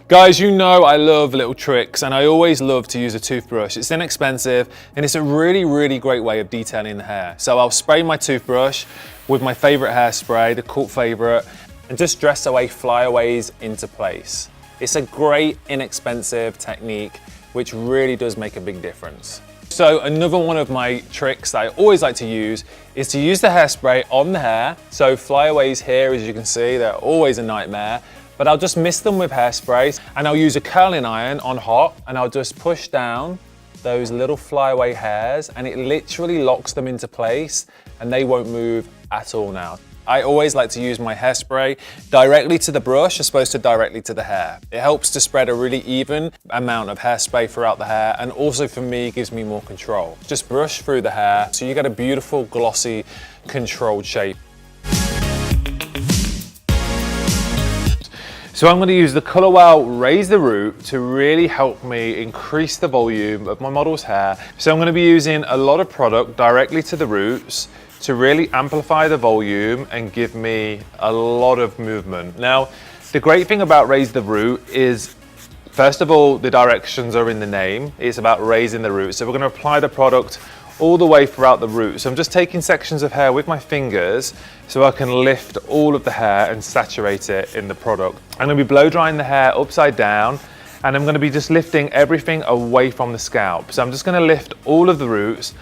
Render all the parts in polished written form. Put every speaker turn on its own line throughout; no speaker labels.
Guys, you know I love little tricks and I always love to use a toothbrush. It's inexpensive and it's a really great way of detailing the hair. So I'll spray my toothbrush with my favorite hairspray, the cult favorite, and just dress away flyaways into place. It's a great, inexpensive technique which really does make a big difference. So another one of my tricks that I always like to use is to use the hairspray on the hair. So flyaways here, as you can see, they're always a nightmare. But I'll just mist them with hairspray and I'll use a curling iron on hot and I'll just push down those little flyaway hairs and it literally locks them into place and they won't move at all now. I always like to use my hairspray directly to the brush as opposed to directly to the hair. It helps to spread a really even amount of hairspray throughout the hair and also for me gives me more control. Just brush through the hair so you get a beautiful glossy controlled shape. So I'm going to use the Colorwell Raise the Root to really help me increase the volume of my model's hair. So I'm going to be using a lot of product directly to the roots to really amplify the volume and give me a lot of movement. Now, the great thing about Raise the Root is, first of all, the directions are in the name. It's about raising the root. So we're going to apply the product all the way throughout the root. So I'm just taking sections of hair with my fingers so I can lift all of the hair and saturate it in the product. I'm going to be blow drying the hair upside down and I'm going to be just lifting everything away from the scalp. So I'm just going to lift all of the roots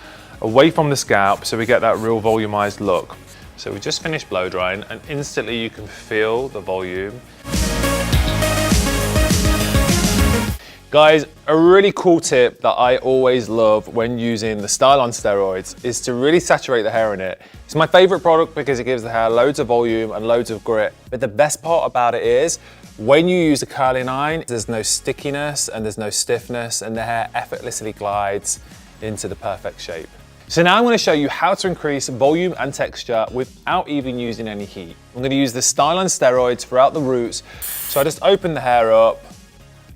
away from the scalp so we get that real volumized look. So we just finished blow drying and instantly you can feel the volume. Guys, a really cool tip that I always love when using the Style on Steroids is to really saturate the hair in it. It's my favorite product because it gives the hair loads of volume and loads of grit. But the best part about it is when you use a curling iron, there's no stickiness and there's no stiffness and the hair effortlessly glides into the perfect shape. So now I'm going to show you how to increase volume and texture without even using any heat. I'm going to use the Style on Steroids throughout the roots. So I just open the hair up,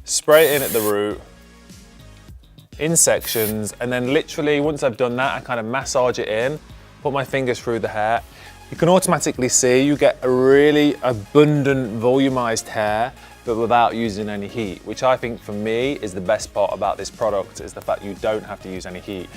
spray it in at the root, in sections, and then literally once I've done that, I kind of massage it in, put my fingers through the hair. You can automatically see you get a really abundant volumized hair, but without using any heat, which I think for me is the best part about this product, is the fact you don't have to use any heat.